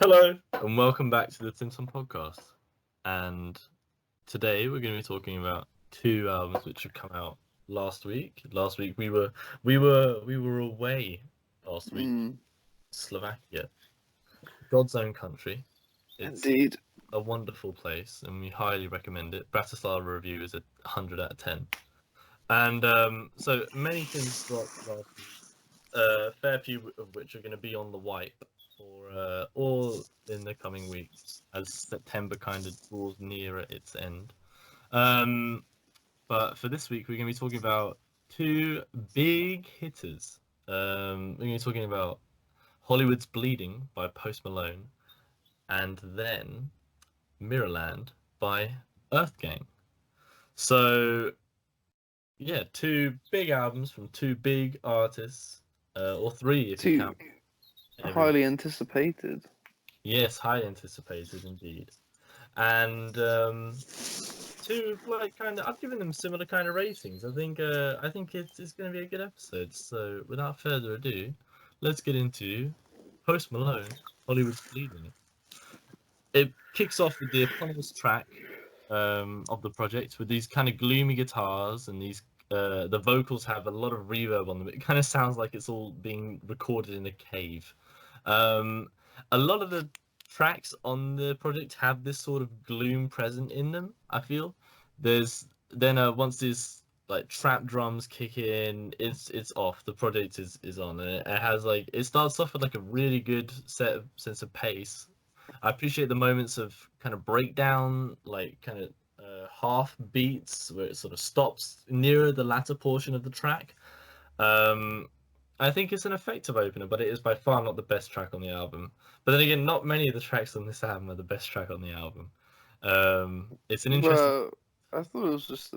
Hello, and welcome back to the Timson podcast. And today we're going to be talking about two albums which have come out last week. Last week we were away last week, Slovakia, God's own country. It's Indeed. a wonderful place, and we highly recommend it. Bratislava review is a 100 out of 10. And so many things dropped last week. A fair few of which are going to be on the wipe for all in the coming weeks as September kind of draws nearer its end. But for this week, we're going to be talking about two big hitters. We're going to be talking about Hollywood's Bleeding by Post Malone and then Mirrorland by EARTHGANG. So, yeah, two big albums from two big artists, or three if you count. Highly anticipated. Yes, highly anticipated indeed. And two I've given them similar kind of ratings. I think it's going to be a good episode. So without further ado, let's get into Post Malone, Hollywood's Bleeding. It kicks off with the eponymous track of the project with these kind of gloomy guitars and these. The vocals have a lot of reverb on them. It kind of sounds like it's all being recorded in a cave. A lot of the tracks on the project have this sort of gloom present in them. I feel there's then once these like trap drums kick in, it's off. The project is on, and it has it starts off with like a really good sense of pace. I appreciate the moments of kind of breakdown, like kind of half beats where it sort of stops nearer the latter portion of the track. I think it's an effective opener, but it is by far not the best track on the album. But then again, not many of the tracks on this album are the best track on the album. It's an interesting. Well, I thought it was just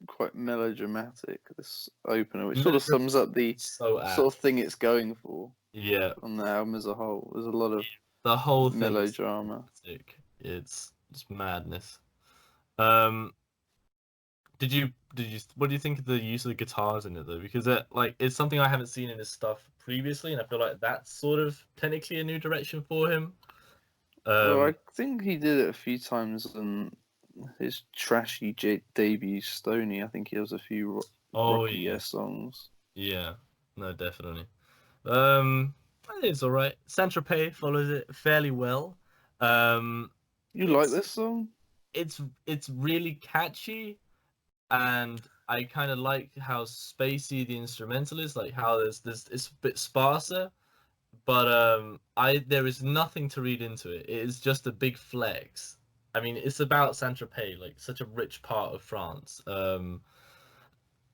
quite melodramatic, this opener, which sort of sums up the sort of thing it's going for. Yeah. On the album as a whole, there's a lot of the whole melodrama. It's just madness. What do you think of the use of the guitars in it though? Because it's something I haven't seen in his stuff previously, and I feel like that's sort of technically a new direction for him. Well, I think he did it a few times on his trashy debut, Stoney. I think he has a few rocky songs. Yeah, no, definitely. It's all right. Saint-Tropez follows it fairly well. You like this song? It's really catchy. And I kind of like how spacey the instrumental is, like how it's a bit sparser, but there is nothing to read into it. It is just a big flex. I mean, it's about Saint-Tropez, like such a rich part of France. Yeah,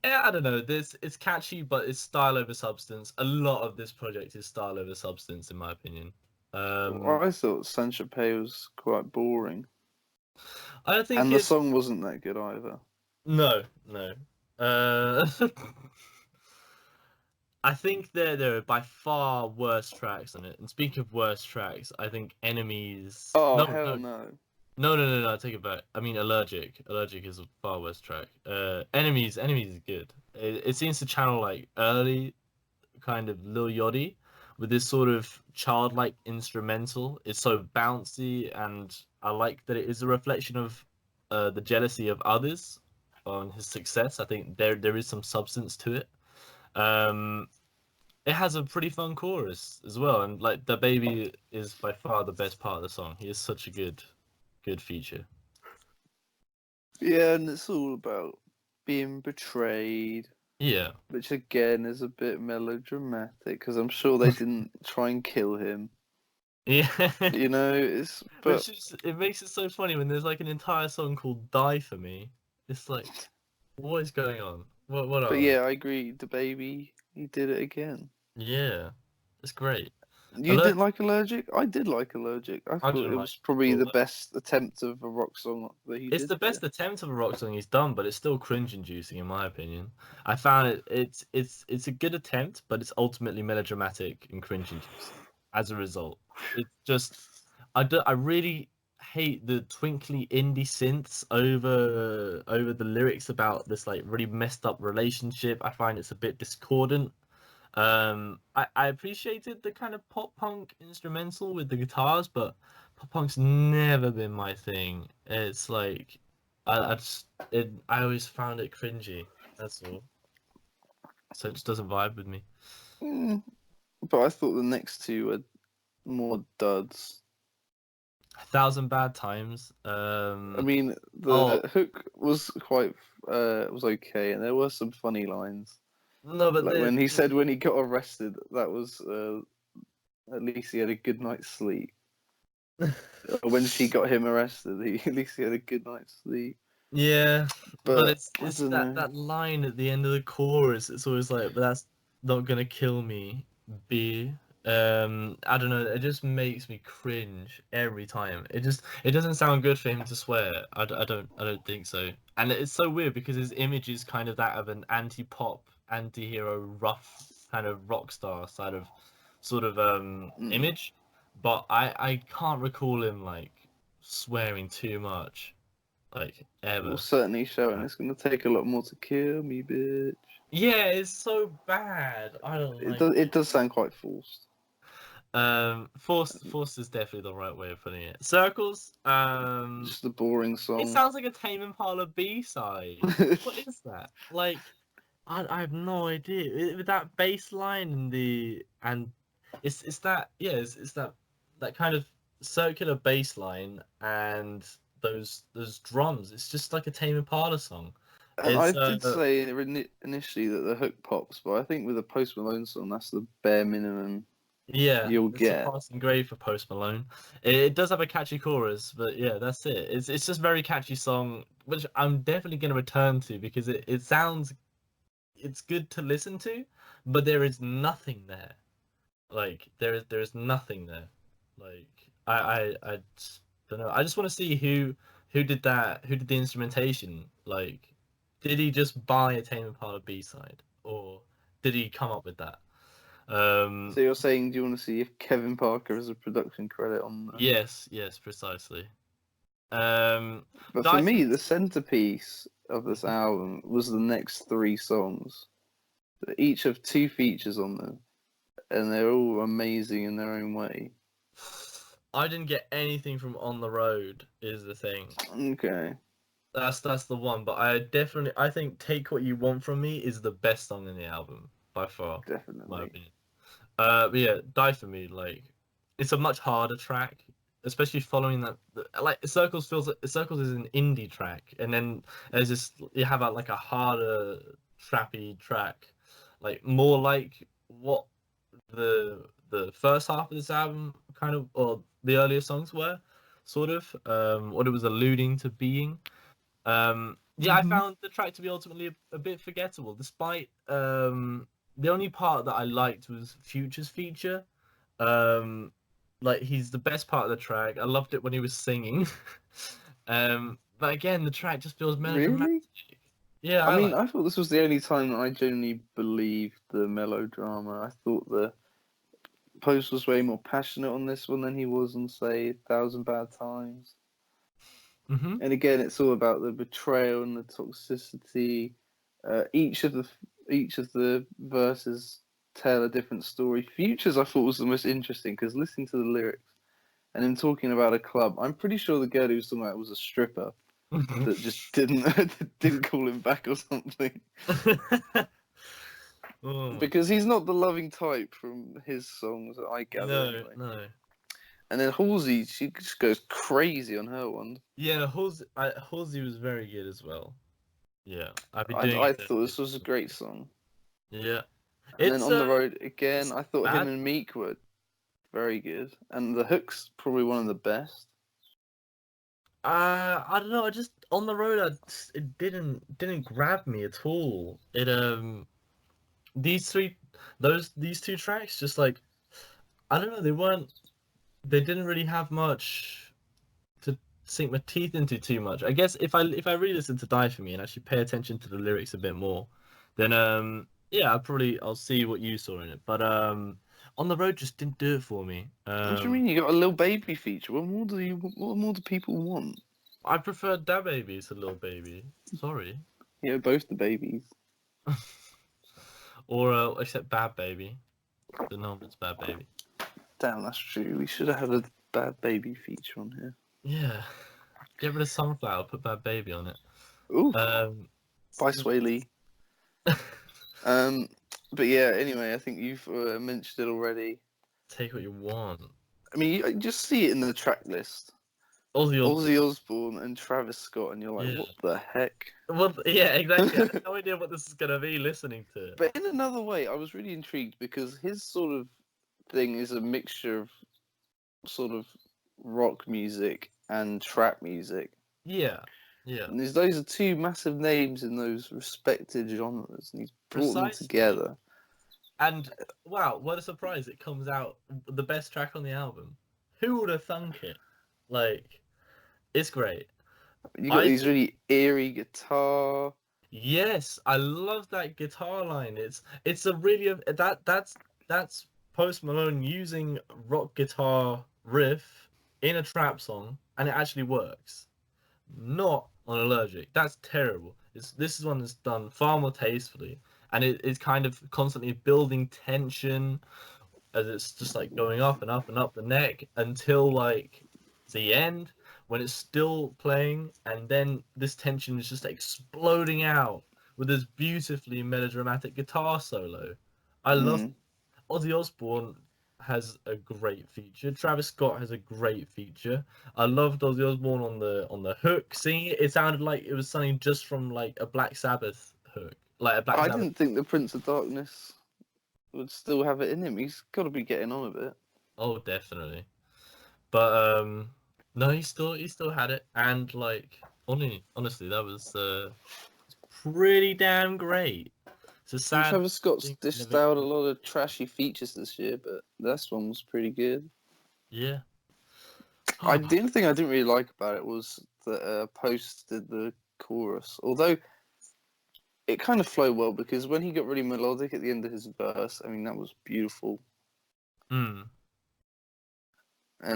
I don't know. It's catchy, but it's style over substance. A lot of this project is style over substance, in my opinion. I thought Saint-Tropez was quite boring. I don't think, and the song wasn't that good either. No. I think there are by far worse tracks on it. And speaking of worse tracks, I think Enemies. Oh, hell no. No, I take it back. I mean, Allergic. Allergic is a far worse track. Enemies is good. It seems to channel like early kind of Lil Yachty with this sort of childlike instrumental. It's so bouncy, and I like that it is a reflection of the jealousy of others on his success. I think there is some substance to it. It has a pretty fun chorus as well, and like the baby is by far the best part of the song. He is such a good feature. Yeah, and it's all about being betrayed. Yeah, which again is a bit melodramatic because I'm sure they didn't try and kill him. Yeah, you know, it makes it so funny when there's like an entire song called "Die for Me." It's like, what is going on? What? But yeah, I agree. The baby, he did it again. Yeah, it's great. You didn't like Allergic? I did like Allergic. I thought it was probably the best attempt of a rock song that he did. It's the best attempt of a rock song he's done, but it's still cringe-inducing in my opinion. I found it's a good attempt, but it's ultimately melodramatic and cringe-inducing as a result. It's just I really hate the twinkly indie synths over the lyrics about this like really messed up relationship. I find it's a bit discordant. I appreciated the kind of pop punk instrumental with the guitars, but pop punk's never been my thing. It's like I always found it cringy. That's all. So it just doesn't vibe with me. But I thought the next two were more duds. 1,000 Bad Times. I mean, the hook was quite was okay, and there were some funny lines. No, but like when he said when he got arrested, that was at least he had a good night's sleep. When she got him arrested, at least he had a good night's sleep. Yeah, but it's that that line at the end of the chorus. It's always like, but that's not gonna kill me. B. I don't know. It just makes me cringe every time. It doesn't sound good for him to swear. I don't think so. And it's so weird because his image is kind of that of an anti-pop, anti-hero, rough kind of rock star sort of image. But I can't recall him like swearing too much. Like ever. Will certainly show, and it's gonna take a lot more to kill me, bitch. Yeah, it's so bad. I don't like it. It does sound quite forced. Forced is definitely the right way of putting it. Circles. Just a boring song. It sounds like a Tame Impala B-side. What is that? Like, I have no idea. With that bass line and it's that it's that kind of circular bass line and those drums. It's just like a Tame Impala song. And I did say initially that the hook pops, but I think with a Post Malone song, that's the bare minimum. Yeah, you'll get. A passing grade for Post Malone. It does have a catchy chorus, but yeah, that's it. It's just a very catchy song, which I'm definitely going to return to because it sounds, it's good to listen to, but there is nothing there. Like there is nothing there. Like I don't know. I just want to see who did that, who did the instrumentation. Like, did he just buy a Tame Impala B-side, or did he come up with that? So you're saying, do you want to see if Kevin Parker has a production credit on that? Yes, precisely. But for me, the centerpiece of this album was the next three songs. Each have 2 features on them, and they're all amazing in their own way. I didn't get anything from On the Road, is the thing. Okay. That's the one, but I think Take What You Want From Me is the best song in the album by far. Definitely. In my opinion. But yeah, Die For Me, like, it's a much harder track, especially following that. Like Circles is an indie track, and then there's this, you have like a harder trappy track, like more like what the first half of this album kind of, or the earlier songs were, sort of what it was alluding to being. I found the track to be ultimately a bit forgettable, despite the only part that I liked was Future's feature. Like, he's the best part of the track. I loved it when he was singing. But again, the track just feels melodramatic. Really? Yeah, I mean, I thought this was the only time that I genuinely believed the melodrama. I thought the Post was way more passionate on this one than he was on, say, 1,000 Bad Times. Mm-hmm. And again, it's all about the betrayal and the toxicity. Each of the verses tell a different story. Futures, I thought, was the most interesting because listening to the lyrics and him talking about a club, I'm pretty sure the girl he was talking about was a stripper that just didn't call him back or something. Because he's not the loving type from his songs that I gather. No, anyway. no. And then Halsey, she just goes crazy on her one. Yeah, Halsey was very good as well. Yeah, I thought this was a great song. Yeah. And then On the Road, again, I thought him and Meek were very good. And the hook's probably one of the best. I don't know, I just, On the Road, it didn't grab me at all. It these two tracks, just like, I don't know, they didn't really have much to sink my teeth into too much. I guess if I re-listen to Die For Me and actually pay attention to the lyrics a bit more, then yeah, I'll see what you saw in it. But On the Road just didn't do it for me. What do you mean? You got a Lil Baby feature. What more do people want? I prefer Da Baby to Lil Baby. Sorry. Yeah, both the babies. Or except Bad Baby. The Norman's Bad Baby. Damn, that's true. We should have had a Bad Baby feature on here. Yeah. Get rid of Sunflower, put Bad Baby on it. Ooh, by Just- Sway Lee. But yeah, anyway, I think you've mentioned it already. Take what you want. I mean, you just see it in the track list. Ozzy Osbourne and Travis Scott, and you're like, Yeah. what the heck? Well, yeah, exactly. I have no idea what this is gonna be listening to. But in another way, I was really intrigued because his sort of thing is a mixture of sort of rock music and trap music. Yeah, yeah. And those are two massive names in those respected genres, and he's brought them Precisely. together. And wow, what a surprise! It comes out the best track on the album. Who would have thunk it? Like, it's great. You got these really eerie guitar. Yes, I love that guitar line. It's a really that's Post Malone using rock guitar riff in a trap song, and it actually works. Not on Allergic. That's terrible. This is one that's done far more tastefully, and it is kind of constantly building tension as it's just like going up and up and up the neck until like the end when it's still playing, and then this tension is just exploding out with this beautifully melodramatic guitar solo. I love Ozzy Osbourne has a great feature. Travis Scott has a great feature. I loved Ozzy Osbourne on the hook. Singing it, it sounded like it was something just from like a Black Sabbath hook, like a Black Sabbath. I didn't think the Prince of Darkness would still have it in him. He's got to be getting on a bit. Oh, definitely. But no, he still had it, and like honestly, that was pretty damn great. It's a sad. Travis Scott's dished out a lot of trashy features this year, but this one was pretty good. Yeah. The only thing I didn't really like about it was that Post did the chorus, although it kind of flowed well because when he got really melodic at the end of his verse, I mean that was beautiful. And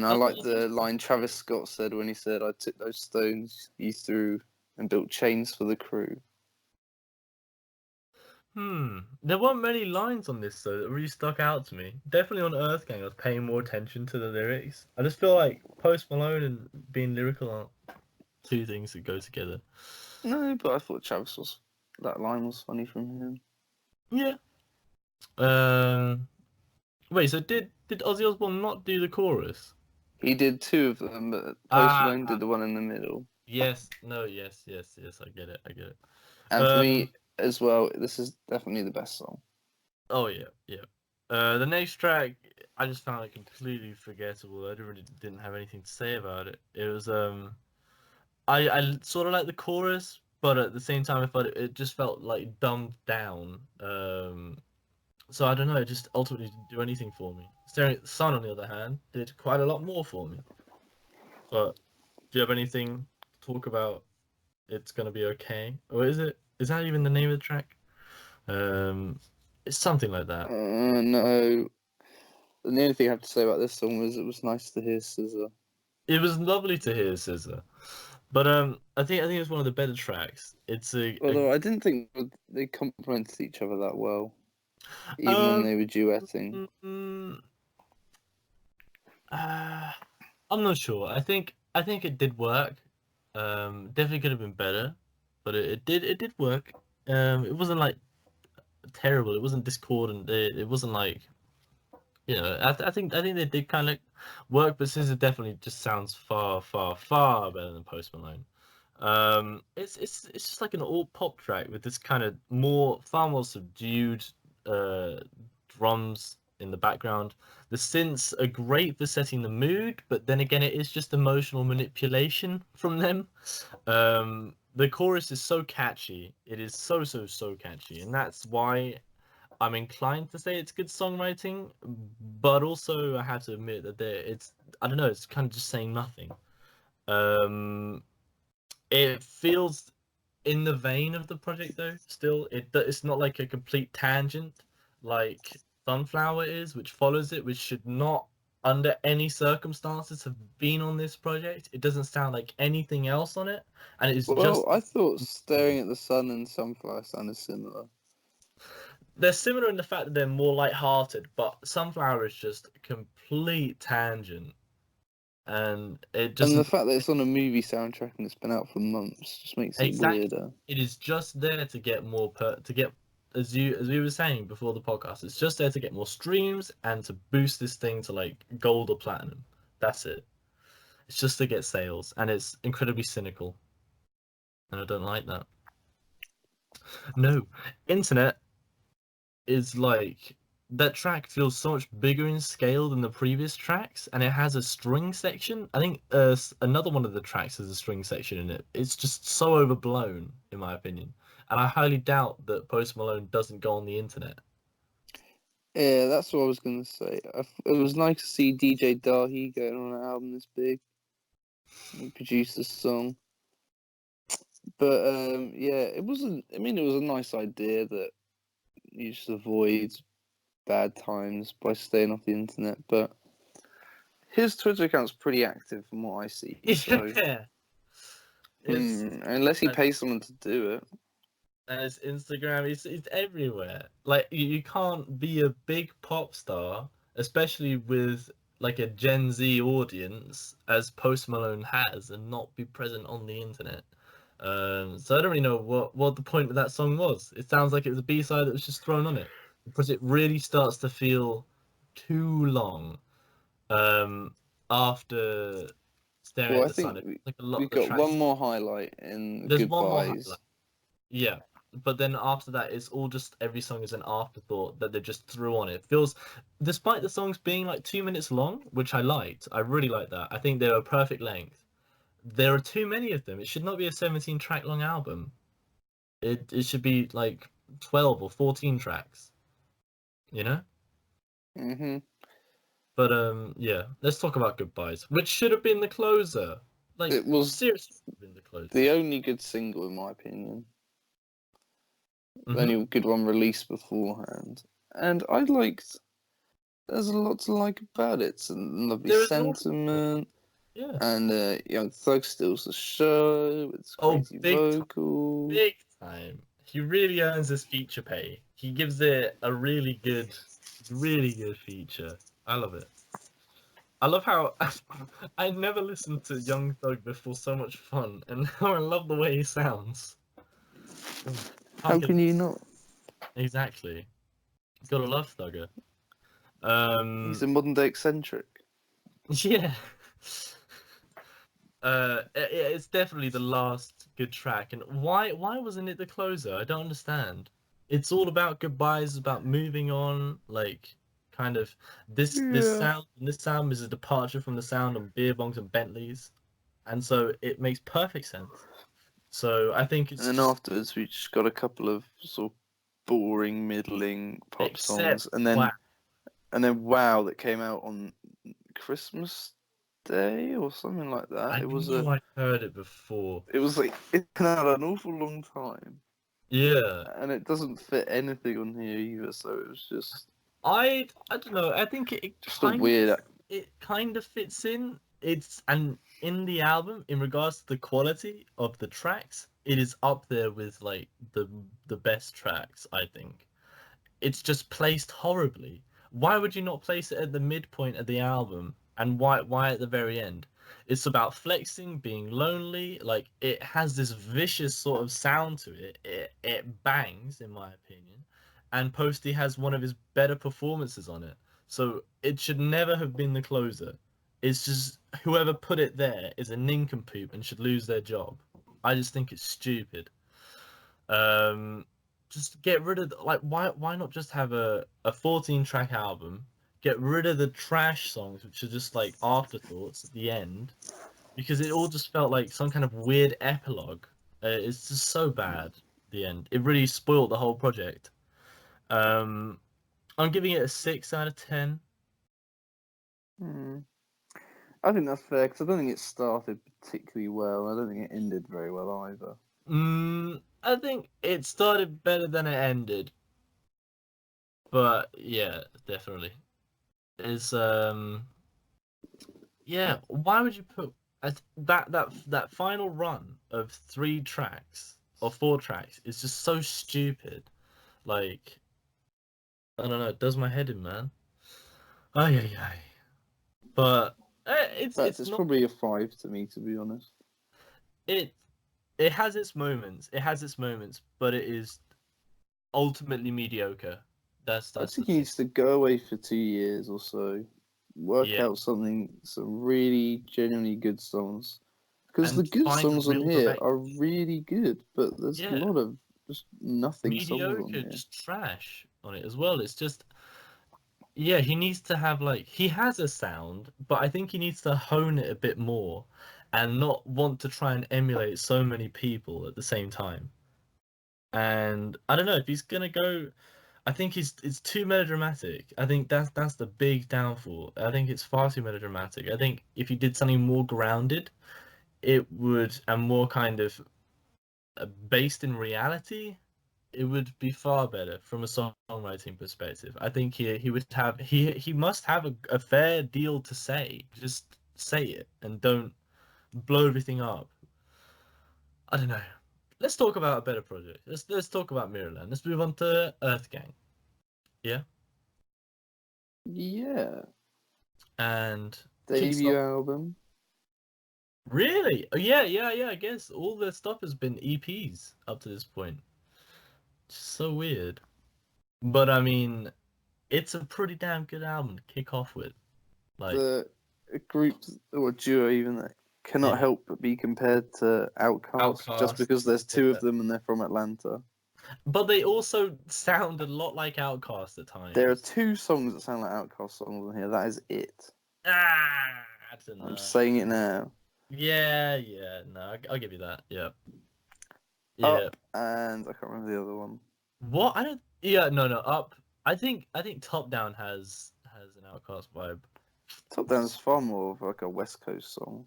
I like the line Travis Scott said when he said, "I took those stones you threw and built chains for the crew." There weren't many lines on this though that really stuck out to me. Definitely on EARTHGANG, I was paying more attention to the lyrics. I just feel like Post Malone and being lyrical aren't two things that go together. No, but I thought that line was funny from him. Yeah. Wait, so did Ozzy Osbourne not do the chorus? He did two of them, but Post Malone did the one in the middle. Yes. No. Yes. I get it. And for me as well, this is definitely the best song. Oh yeah. The next track, I just found it completely forgettable. I really didn't have anything to say about it. It was I sort of like the chorus, but at the same time, it just felt like dumbed down. So I don't know. It just ultimately didn't do anything for me. Staring at the Sun, on the other hand, did quite a lot more for me. But do you have anything to talk about? It's gonna be okay, or is it? Is that even the name of the track? It's something like that. No. The only thing I have to say about this song was it was nice to hear SZA. It was lovely to hear SZA, but I think it's one of the better tracks. It's although I didn't think they complemented each other that well, even when they were duetting. I'm not sure. I think it did work. Definitely could have been better, but it did work. It wasn't like terrible. It wasn't discordant. It wasn't like, you know. I think they did kind of work, but SZA definitely just sounds far better than Post Malone. It's just like an alt pop track with this kind of far more subdued drums in the background. The synths are great for setting the mood, but then again, it is just emotional manipulation from them. The chorus is so catchy. It is so catchy, and that's why I'm inclined to say it's good songwriting. But also, I have to admit that I don't know. It's kind of just saying nothing. It feels in the vein of the project though. Still, it's not like a complete tangent like Sunflower is, which follows it, which should not, under any circumstances, have been on this project. It doesn't sound like anything else on it, and it's just. I thought Staring at the Sun and Sunflower sounded similar. they're similar in the fact that they're more light-hearted, but Sunflower is just a complete tangent, and it just And the fact that it's on a movie soundtrack and it's been out for months just makes it exactly weirder. it is just there to get more to get as we were saying before the podcast. It's just there to get more streams and to boost this thing to like gold or platinum. That's it. It's just to get sales, and it's incredibly cynical, and I don't like that. No, internet is like that track feels so much bigger in scale than the previous tracks, and it has a string section. I think another one of the tracks has a string section in it. It's just so overblown, in my opinion, and I highly doubt that Post Malone doesn't go on the internet. Yeah, that's what I was gonna say. It was nice to see DJ Dahi going on an album this big. He produced the song, but yeah, it wasn't. I mean, it was a nice idea that you just avoid bad times by staying off the internet. But his Twitter account's pretty active from what I see. So Yeah, it's unless he pays someone to do it. and it's Instagram. It's everywhere. Like you can't be a big pop star, especially with like a Gen Z audience, as Post Malone has, and not be present on the internet. So I don't really know what the point of that song was. It sounds like it was a B-side that was just thrown on it because it really starts to feel too long. After staring Well, at I the sun, think it's like a lot we of the got tracks. one more highlight in There's one more Goodbyes. highlight. Yeah, but then after that, it's all just every song is an afterthought that they just threw on. It feels, despite the songs being like 2 minutes long, which I liked, I really liked that. I think they were perfect length. There are too many of them. It should not be a 17-track long album. It should be like 12 or 14 tracks, you know? Mm-hmm. But yeah, let's talk about Goodbyes, which should have been the closer. Like It was seriously, should have been the closer. the only good single, in my opinion. The Mhm. only good one released beforehand. And I liked. There's a lot to like about it. It's a lovely There is an awful lot. sentiment. Yeah. And Young Thug steals the show. It's Oh, crazy big time. vocals. Big time. He really earns his feature pay. He gives it a really good feature. I love it. I love how I never listened to Young Thug before so much fun, and now I love the way he sounds. How Can't get can you not? exactly. Gotta love Thugger. He's a modern day eccentric. Yeah. It's definitely the last good track, and why wasn't it the closer? I don't understand. It's all about goodbyes, about moving on, like kind of this Yeah. sound. This sound is a departure from the sound of beer bongs and Bentleys, and so it makes perfect sense. So I think And it's then just afterwards, we just got a couple of sort of boring, middling pop except songs, and wow. then Wow that came out on Christmas Day or something like that. I knew I heard it before. It was like it's been out an awful long time, Yeah, and it doesn't fit anything on here either. So it was just I don't know. I think a weird. it kind of fits in. It's and in the album, in regards to the quality of the tracks, it is up there with like the best tracks, I think. It's just placed horribly. Why would you not place it at the midpoint of the album? And why at the very end? It's about flexing, being lonely. Like it has this vicious sort of sound to it. It bangs, in my opinion. And Posty has one of his better performances on it. So it should never have been the closer. It's just whoever put it there is a nincompoop and should lose their job. I just think it's stupid. Um, just get rid of like why not just have a 14 track album, get rid of the trash songs which are just like afterthoughts at the end, because it all just felt like some kind of weird epilogue. It's just so bad. The end, it really spoiled the whole project. um I'm giving it a 6 out of 10. Hmm. I think that's fair because I don't think it started particularly well. I don't think it ended very well either. I think it started better than it ended, but yeah, definitely it's yeah, why would you put that final run of 3 tracks or 4 tracks is just so stupid. Like I don't know. It does my head in, man. Ay ay ay. But In fact, it's it's not probably a 5 to me, to be honest. it. It has its moments. It has its moments, but it is ultimately mediocre. I That's the think he thing. needs to go away for 2 years or so, work Yeah, out some really genuinely good songs. Because the and good find songs on real here debate. are really good, but there's a Yeah, lot of just nothing songs on mediocre, here. just trash on it as well. It's just yeah, he needs to have like he has a sound, but I think he needs to hone it a bit more and not want to try and emulate so many people at the same time. And I don't know if he's gonna go. I think it's too melodramatic. I think that's the big downfall. I think it's far too melodramatic. I think if he did something more grounded, it would and more kind of based in reality, it would be far better from a songwriting perspective. I think he would have he must have a fair deal to say. Just say it and don't blow everything up. I don't know. Let's talk about a better project. Let's talk about Mirrorland. Let's move on to EARTHGANG. Yeah, Yeah, and kicks debut off. album. Really? Oh, yeah. I guess all their stuff has been EPs up to this point. So weird. But I mean, it's a pretty damn good album to kick off with. Like, The group or duo even that cannot yeah, help but be compared to Outkast just Outcast. because there's two Yeah. of them and they're from Atlanta. But they also sound a lot like Outcast at There are times. 2 songs that sound like Outkast songs on here. That is it. I don't I'm know. saying it now. Yeah. No, I'll give you that. Yeah. Up and I can't remember the other one. What? I don't. Yeah, no. Up. I think Top Down has an Outcast vibe. Top Down's far more of like a West Coast song.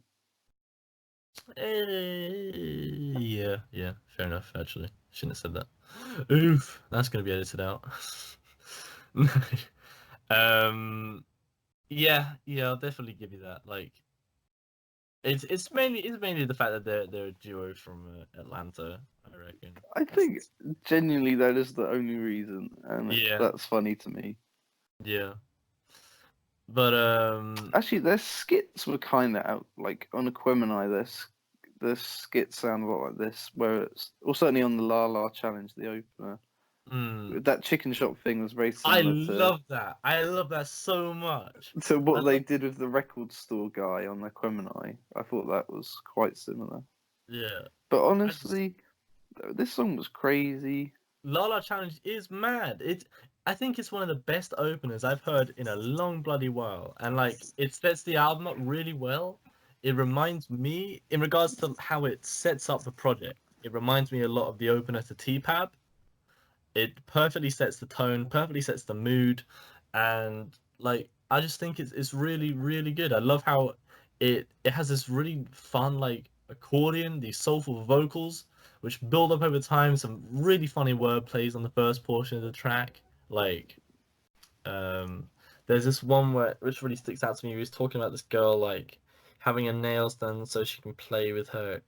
Yeah. Fair enough. Actually, shouldn't have said that. Oof, that's gonna be edited out. um. Yeah. I'll definitely give you that. Like, it's mainly the fact that they're a duo from Atlanta. I reckon. I think genuinely that is the only reason, and Yeah. that's funny to me. Yeah. But Actually, their skits were kind of out, like on Aquemini, their skits sound a lot like this, where it's, or certainly on the La La Challenge, the opener. mm, That chicken shop thing was very I similar love that. I love that so much. to I what they love. did with the record store guy on Aquemini. I thought that was quite similar. Yeah. But I just honestly, this song was crazy. Lala Challenge is mad. I think it's one of the best openers I've heard in a long bloody while, and like it sets the album up really well. It reminds me, in regards to how it sets up the project, it reminds me a lot of the opener to T-Pab. It perfectly sets the tone, perfectly sets the mood, and like I just think it's really good. I love how it has this really fun like accordion, these soulful vocals which build up over time. Some really funny word plays on the first portion of the track. Like um, there's this one where which really sticks out to me. He was talking about this girl like having her nails done so she can play with her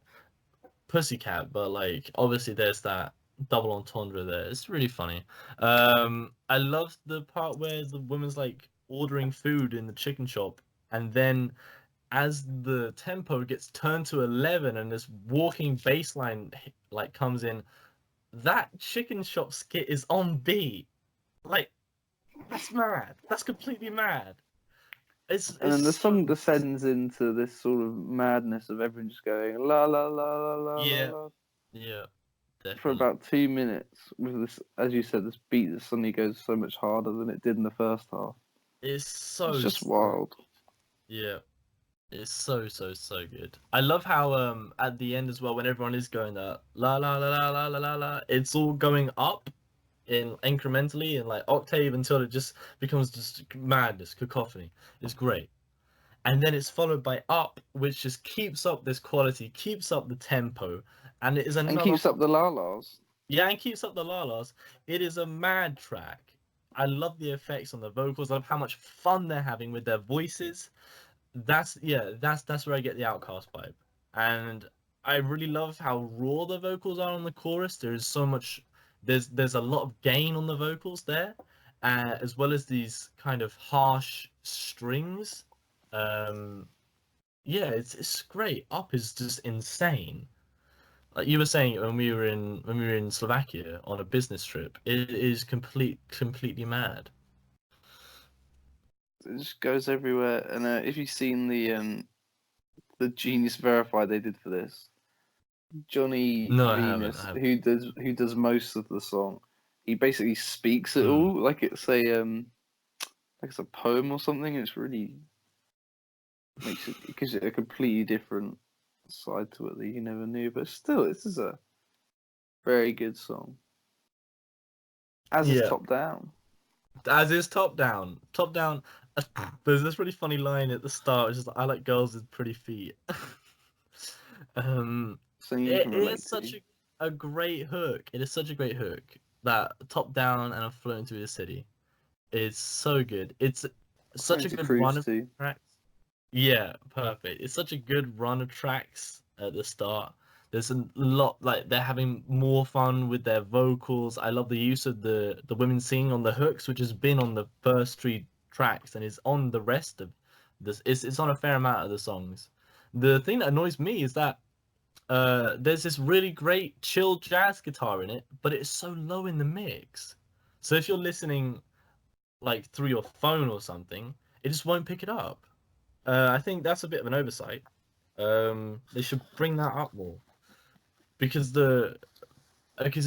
pussycat, but like obviously there's that double entendre there. It's really funny. I love the part where the woman's like ordering food in the chicken shop, and then as the tempo gets turned to 11 and this walking bass line like comes in, that chicken shop skit is on beat. Like that's mad. That's completely mad. It's And it's then the so song descends into this sort of madness of everyone just going la la la la la la yeah, la yeah, for definitely. about 2 minutes with this, as you said, this beat that suddenly goes so much harder than it did in the first half. It's It's so just so wild. yeah. It's so good. I love how at the end as well when everyone is going that la, it's all going up in incrementally in like octave until it just becomes just madness, cacophony. It's great. And then it's followed by up, which just keeps up this quality, keeps up the tempo, and it is And another keeps up the la las. yeah, and keeps up the la-las. It is a mad track. I love the effects on the vocals. I love how much fun they're having with their voices. That's where I get the Outcast vibe, and I really love how raw the vocals are on the chorus. There's a lot of gain on the vocals there, as well as these kind of harsh strings. Um, yeah, it's great. Up is just insane. Like you were saying when we were in Slovakia on a business trip, it is completely mad. It just goes everywhere. And if you've seen the Genius Verify they did for this, Johnny No, I haven't. Venus, I haven't. who does most of the song, he basically speaks it Hmm. all like it's a poem or something. It's really it gives it a completely different side to it that you never knew. But still, this is a very good song. As is Yeah, Top Down. as is top down. Top down. There's this really funny line at the start, which is like, "I like girls with pretty feet." um, Something you can it is relate such to. a great hook. It is such a great hook that top down and I'm floating through the city. It's so good. It's such Something a to good cruise run of to. tracks. Yeah, perfect. It's such a good run of tracks at the start. There's a lot like they're having more fun with their vocals. I love the use of the women singing on the hooks, which has been on the first three tracks and is on the rest of this. It's on a fair amount of the songs. The thing that annoys me is that there's this really great chill jazz guitar in it, but it's so low in the mix. So if you're listening like through your phone or something, it just won't pick it up. I think that's a bit of an oversight. They should bring that up more because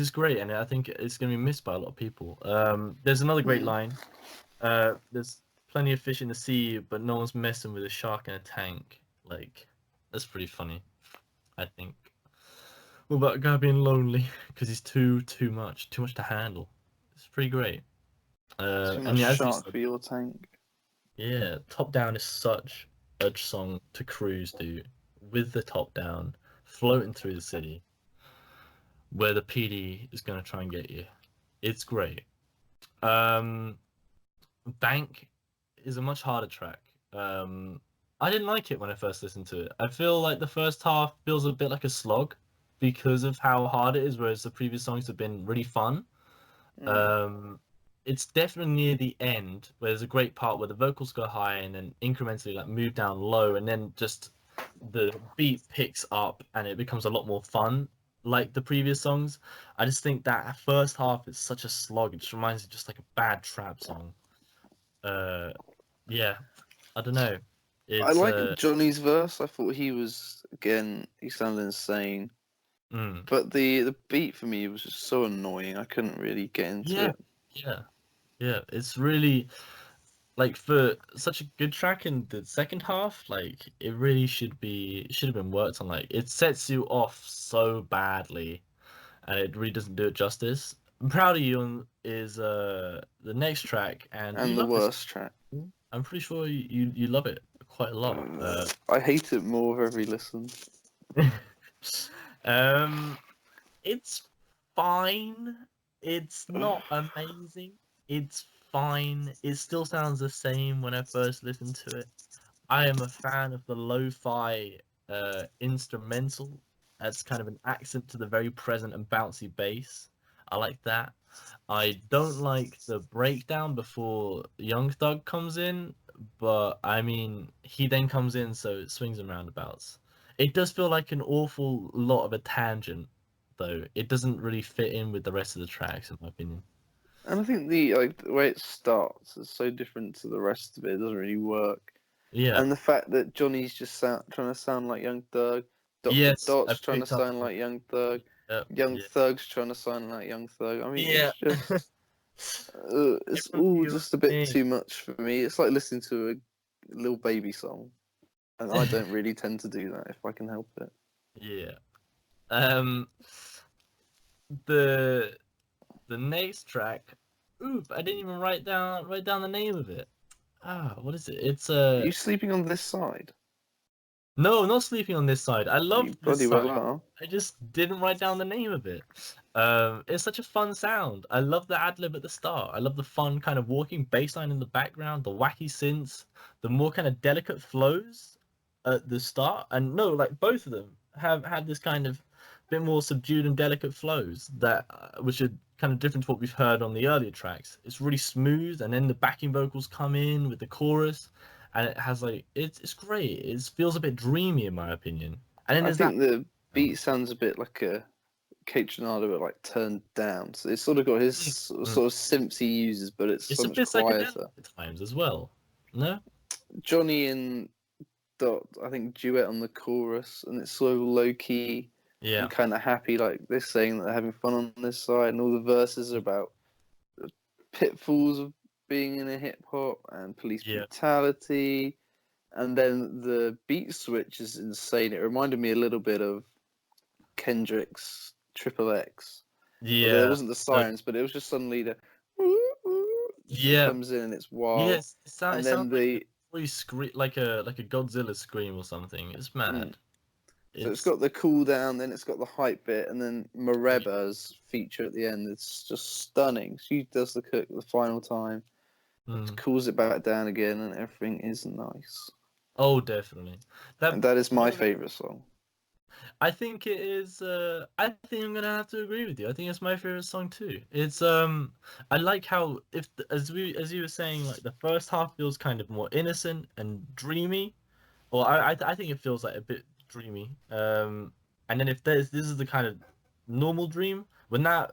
it's great and I think it's going to be missed by a lot of people. There's another great Mm. line. There's plenty of fish in the sea, but no one's messing with a shark in a tank. Like, that's pretty funny, I think. What about a guy being lonely because he's too much to handle? It's pretty great. Too much And yeah, as you shark said, for your tank. yeah, Top Down is such a song to cruise to with the top down, floating through the city where the PD is going to try and get you. It's great. Um, Bank is a much harder track. I didn't like it when I first listened to it. I feel like the first half feels a bit like a slog because of how hard it is, whereas the previous songs have been really fun. Mm. Um, it's definitely near the end where there's a great part where the vocals go high and then incrementally like move down low, and then just the beat picks up and it becomes a lot more fun, like the previous songs. I just think that first half is such a slog. It just reminds me just like a bad trap song. Uh, yeah, I don't know. I It's like Johnny's verse. I thought he sounded insane. mm, But the beat for me was just so annoying. I couldn't really get into yeah, it. yeah, yeah. It's really like for such a good track in the second half, like it really should have been worked on. Like it sets you off so badly, and it really doesn't do it justice. I'm proud of you on is the next track, and you And the love this. worst track. I'm pretty sure you love it quite a lot. I hate it more with every listen. Um, it's fine. It's not amazing. It's fine. It still sounds the same when I first listened to it. I am a fan of the lo-fi instrumental as kind of an accent to the very present and bouncy bass. I like that. I don't like the breakdown before Young Thug comes in, but I mean, he then comes in, so it swings and roundabouts. It does feel like an awful lot of a tangent, though. It doesn't really fit in with the rest of the tracks, in my opinion. And I think the way it starts is so different to the rest of it. It doesn't really work. Yeah. And the fact that Johnny's just trying to sound like Young Thug, Dr. Yes, I Dot's trying to picked up sound on like Young Thug, that. Young Yeah. Thug's trying to sound like Young Thug. I mean, Yeah. it's just It it's all really just a bit me. too much for me. It's like listening to a little baby song, and I don't really tend to do that if I can help it. Yeah. Um, the the next track. Oof, I didn't even write down the name of it. Ah, what is it? It's Are you sleeping on this side? no, not sleeping on this side. I You love this bloody well side. are. I just didn't write down the name of it. It's such a fun sound. I love the ad lib at the start. I love the fun kind of walking bass line in the background, the wacky synths, the more kind of delicate flows at the start. And no, like both of them have had this kind of bit more subdued and delicate flows that which are kind of different to what we've heard on the earlier tracks. It's really smooth, and then the backing vocals come in with the chorus, and it has like it's great. It feels a bit dreamy in my opinion. And then I there's think that. the beat sounds a bit like a Kate Tronado, but like turned down. So it's sort of got his sort of synths he uses, but it's It's so a much bit psychedelic quieter. at times as well. No? Johnny and Dot, I think, duet on the chorus, and it's so low key Yeah. and kind of happy, like they're saying that they're having fun on this side, and all the verses are about the pitfalls of being in a hip hop and police Yeah. brutality. And then the beat switch is insane. It reminded me a little bit of Kendrick's Triple X. Although there Yeah. wasn't the sirens, but it was just suddenly the just Yeah. comes in and it's wild. Yes. And It then sounds like a scream, like a Godzilla scream or something. It's mad. So it's got the cool down, then it's got the hype bit, and then Yeah. Mareba's feature at the end. It's just stunning. She does the cook the final time, cools it back down again, and everything is nice. Oh, definitely. And that is my favorite song. I think it is. I think I'm gonna have to agree with you. I think it's my favorite song too. It's I like how as you were saying, like the first half feels kind of more innocent and dreamy, or I think it feels like a bit dreamy. And then if this is the kind of normal dream, when that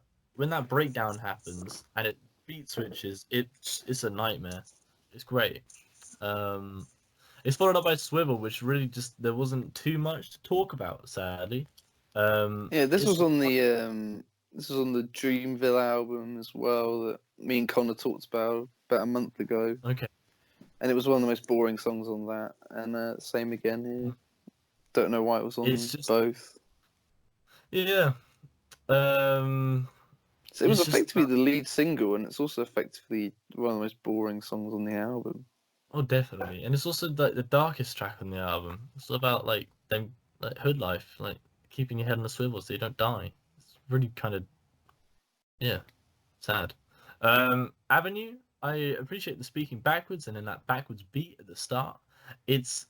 breakdown happens and it beat switches, it's a nightmare. It's great. Um, it's followed up by Swivel, which really just there wasn't too much to talk about, sadly. Yeah, this was on the Dreamville album as well that me and Connor talked about a month ago. Okay. And it was one of the most boring songs on that. And same again here. Don't know why it was on both. Yeah. So it was effectively the lead single, and it's also effectively one of the most boring songs on the album. Oh, definitely, and it's also the darkest track on the album. It's about like them, like hood life, like keeping your head on a swivel so you don't die. It's really kind of, yeah, sad. Avenue, I appreciate the speaking backwards and then that backwards beat at the start. It's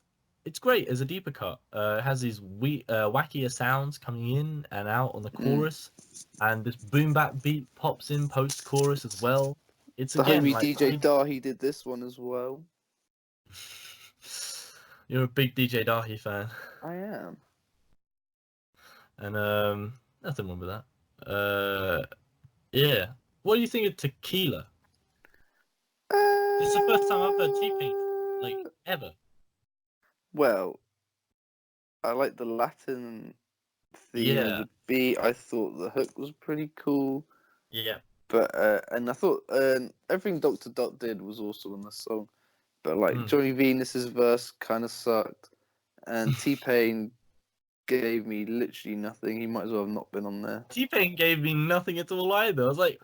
great as a deeper cut. It has these wackier sounds coming in and out on the chorus, and this boom bap beat pops in post chorus as well. It's the again homie like DJ Dahi did this one as well. You're a big DJ Dahi fan. I am. And nothing wrong with that. Yeah. What do you think of Tequila? This is the first time I've heard T-Pain, like ever. Well, I like the Latin theme of the beat. I thought the hook was pretty cool. Yeah. But and I thought everything Dr. Dot did was also on the song. But like Johnny Venus's verse kind of sucked, and T-Pain gave me literally nothing. He might as well have not been on there. T-Pain gave me nothing at all either. I was like,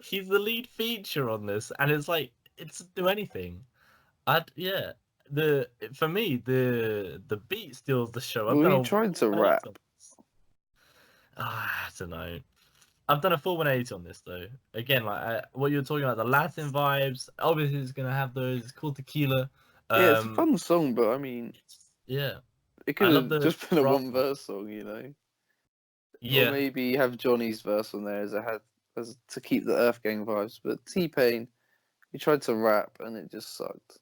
he's the lead feature on this, and it's like it doesn't do anything. For me the beat steals the show. Well, he tried to rap. I don't know. I've done a full 180 on this though. Again, like what you're talking about, the Latin vibes. Obviously, it's gonna have those. It's called Tequila. Yeah, it's a fun song, but I mean, yeah, it could have just been a one verse song, you know. Yeah. Or maybe have Johnny's verse on there as to keep the EARTHGANG vibes. But T-Pain, he tried to rap and it just sucked.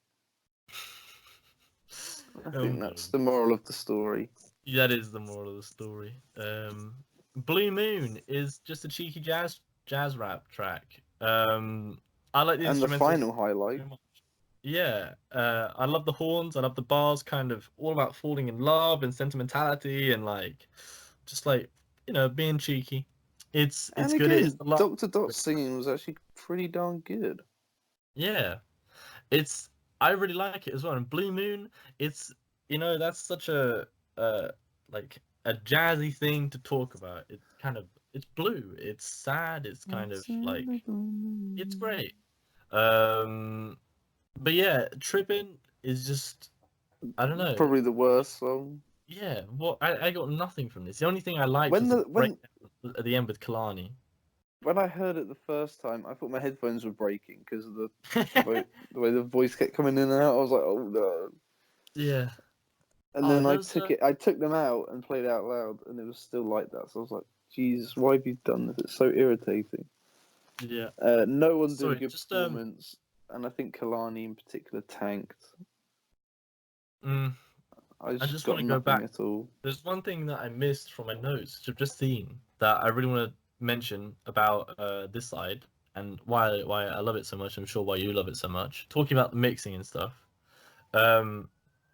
I think that's the moral of the story. That is the moral of the story. Blue Moon is just a cheeky jazz rap track. I like the and the instrumentals final highlight. so much. Yeah, I love the horns. I love the bars, kind of all about falling in love and sentimentality and like, just like being cheeky. It's and good. Again, Dr. Dot's singing was actually pretty darn good. Yeah, I really like it as well. And Blue Moon, it's that's such a like a jazzy thing to talk about. It's blue. It's sad. It's kind of like it's great. But yeah, Trippin' is just I don't know. Probably the worst song. Yeah, I got nothing from this. The only thing I liked was the breakdown at the end with Kalani. When I heard it the first time, I thought my headphones were breaking because of the way the voice kept coming in and out. I was like, oh no. Yeah. And then I took them out and played it out loud, and it was still like that. So I was like, Jesus, why have you done this? It's so irritating. Yeah. No one did Sorry, a good just performance, and I think Kalani in particular tanked. I I just got want to go nothing back. at all. There's one thing that I missed from my notes, which I've just seen, that I really want to mention about this side and why I love it so much. I'm sure why you love it so much. Talking about the mixing and stuff.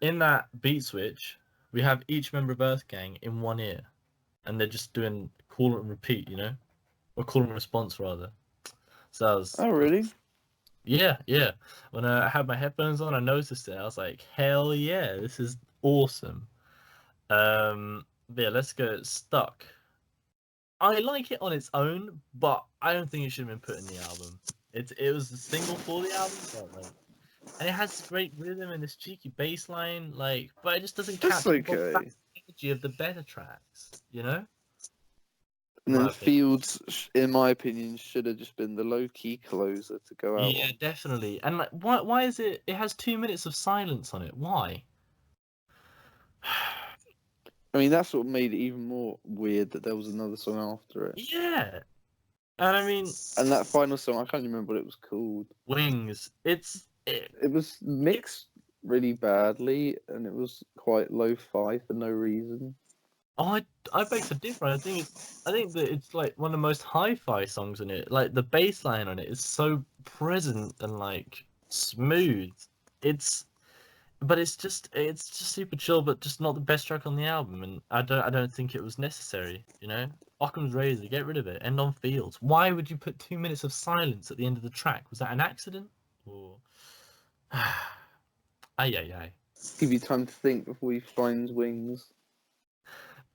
In that beat switch, we have each member of EARTHGANG in one ear, and they're just doing call and repeat, or call and response rather. So Oh, really? yeah. When I had my headphones on, I noticed it. I was like, hell yeah, this is awesome. Yeah, let's go. Stuck. I like it on its own, but I don't think it should have been put in the album. It was the single for the album, but and it has great rhythm and this cheeky bass line, but it just doesn't That's capture the okay. energy of the better tracks, And In my then opinion. Fields, in my opinion, should have just been the low-key closer to go out Yeah, on. definitely. And why is it? It has 2 minutes of silence on it. Why? I mean, that's what made it even more weird that there was another song after it. Yeah, and I mean, And that final song, I can't remember what it was called. Wings. It was mixed really badly, and it was quite lo-fi for no reason. I beg to differ. I think that it's like one of the most hi-fi songs in it. Like the bass line on it is so present and smooth. But it's just super chill, but just not the best track on the album. And I don't think it was necessary. Occam's Razor, get rid of it. End on Fields. Why would you put 2 minutes of silence at the end of the track? Was that an accident? Or ay. Give you time to think before you find Wings.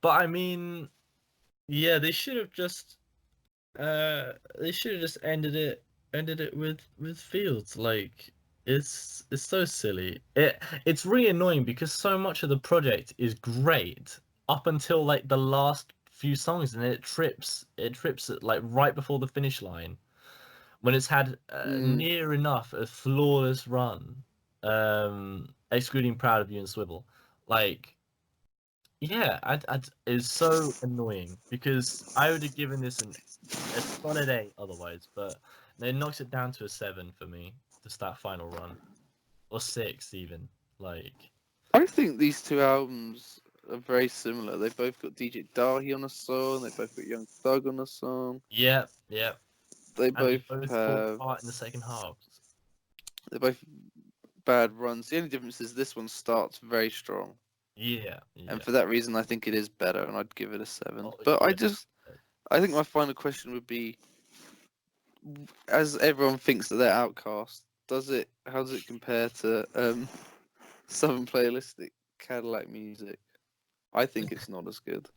But I mean, yeah, they should have just ended it with Fields. It's so silly. It's really annoying because so much of the project is great up until the last few songs, and it trips it right before the finish line when it's had near enough a flawless run, excluding Proud of You and Swivel. Yeah, it's so annoying because I would have given this a solid 8 otherwise, but it knocks it down to a 7 for me, just that final run, or 6 even. I think these two albums are very similar. They both got DJ Dahi on a song. They both got Young Thug on a song. Yeah. They And both fall have. apart in the second half. They're both bad runs. The only difference is this one starts very strong. Yeah. And for that reason, I think it is better, and I'd give it a 7. Oh, But yeah. I think my final question would be, as everyone thinks that they're outcast, how does it compare to Southern Playalistic Cadillac Music? I think it's not as good.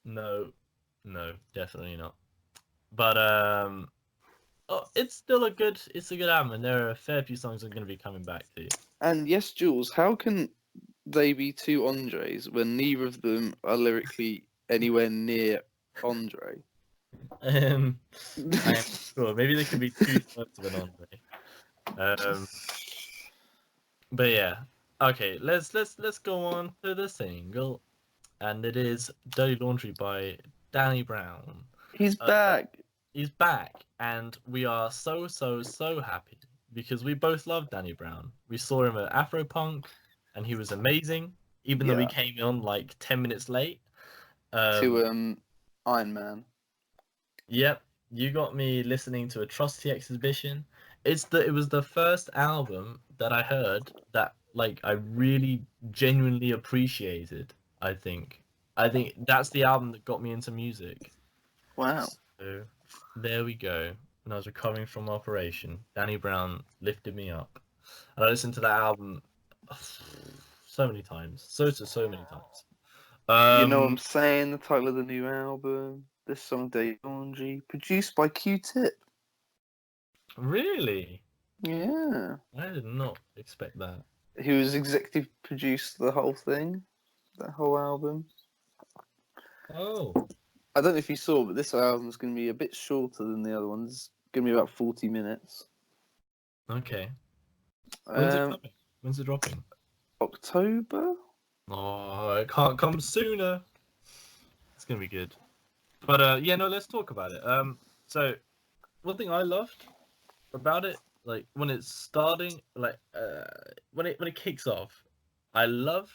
No, definitely not. But it's a good album, and there are a fair few songs I'm going to be coming back to. And yes, Jules, how can they be two Andres when neither of them are lyrically anywhere near Andre? I am sure. Maybe there could be 2/3 of an Andre. But yeah. Okay, let's go on to the single, and it is Dirty Laundry by Danny Brown. He's back. He's back, and we are so happy because we both love Danny Brown. We saw him at Afropunk, and he was amazing, even though we came on 10 minutes late. To Iron Man. Yep, you got me listening to Atrocity Exhibition. It was the first album that I heard that I really genuinely appreciated. I think that's the album that got me into music. Wow. So there we go. When I was recovering from operation, Danny Brown lifted me up. And I listened to that album so many times. So many times. You know what I'm saying? The title of the new album. This song, Dirty Laundry, produced by Q-Tip. Really? Yeah. I did not expect that. He was executive produced the whole thing, that whole album. Oh. I don't know if you saw, but this album's going to be a bit shorter than the other ones. It's going to be about 40 minutes. Okay. When's it coming? When's it dropping? October? Oh, it can't come sooner. It's gonna be good. But yeah, no, let's talk about it. So one thing I loved about it, like when it's starting, like when it kicks off, I love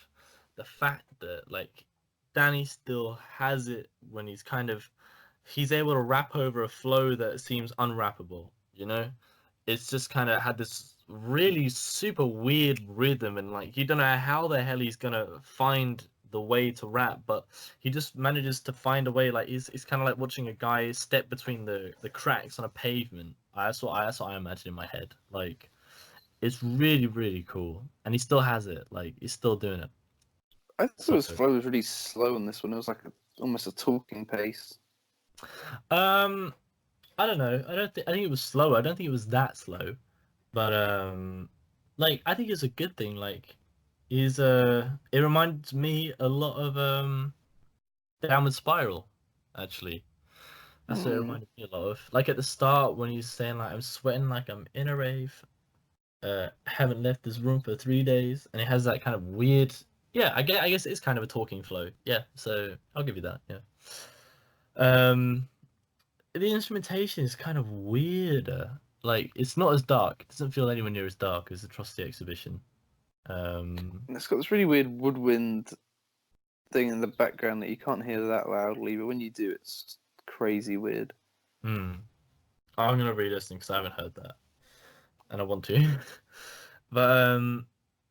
the fact that like Danny still has it when he's able to rap over a flow that seems unrappable, you know? It's just kind of had this really super weird rhythm, and like you don't know how the hell he's gonna find the way to rap, but he just manages to find a way. Like it's kind of like watching a guy step between the cracks on a pavement. That's what I imagine in my head. Like it's really really cool, and he still has it. Like he's still doing it. I thought So his flow was really slow on this one. It was like almost a talking pace. um, I don't know. I think it was slower. I don't think it was that slow. But like I think it's a good thing. Like it reminds me a lot of Downward Spiral, actually. That's what it Hmm. reminded me a lot of. Like at the start when he's saying like I'm sweating like I'm in a rave, haven't left this room for 3 days, and it has that kind of weird. Yeah, I guess it's kind of a talking flow. Yeah, so I'll give you that. Yeah. Um, the instrumentation is kind of weirder. Like it's not as dark. It doesn't feel anywhere near as dark as the Trusty Exhibition. And it's got this really weird woodwind thing in the background that you can't hear that loudly, but when you do, it's crazy weird. hmm. I'm gonna re-listen because I haven't heard that, and I want to. But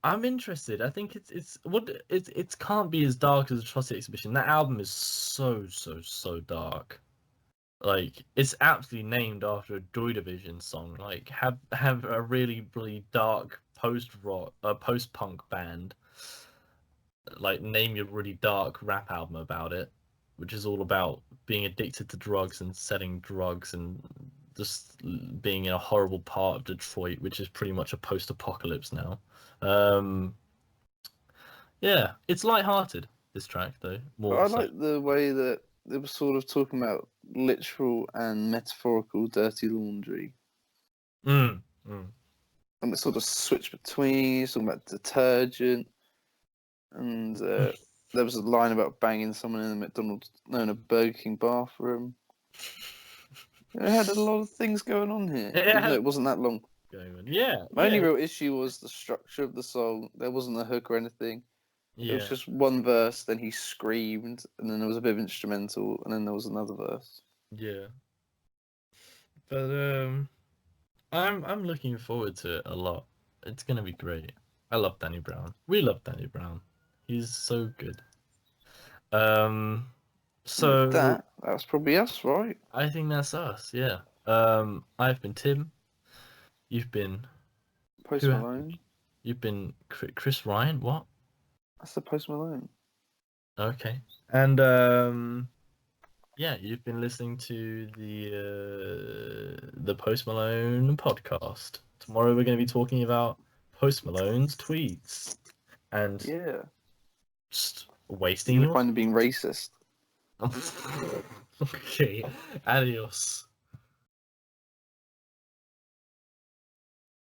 I'm interested. I think it can't be as dark as the Trusty Exhibition. That album is so dark. Like it's absolutely named after a Joy Division song. Like have a really dark post rock, post punk band. Like name your really dark rap album about it, which is all about being addicted to drugs and selling drugs and just being in a horrible part of Detroit, which is pretty much a post-apocalypse now. Um, yeah, it's light-hearted. This track though, But more I so. like the way that it was sort of talking about literal and metaphorical dirty laundry. Mm, mm. And it sort of switched between, it's talking about detergent, and there was a line about banging someone in a McDonald's, no, in a Burger King bathroom. It had a lot of things going on here, even though Yeah, it wasn't that long. going on. Yeah, My only yeah, real issue was the structure of the song. There wasn't a hook or anything. It was yeah, just one verse, then he screamed, and then there was a bit of instrumental, and then there was another verse. yeah. But I'm looking forward to it a lot. It's gonna be great. I love Danny Brown. We love Danny Brown. He's so good. Um, And with so that, that was probably us, right? I think that's us. Yeah. I've been Tim. You've been who Post have you Malone. been? You've been Chris Ryan. What? That's the Post Malone. Okay. And yeah, you've been listening to the Post Malone podcast. Tomorrow we're going to be talking about Post Malone's tweets and Yeah. just You're wasting gonna your. find him being racist. Okay, adios.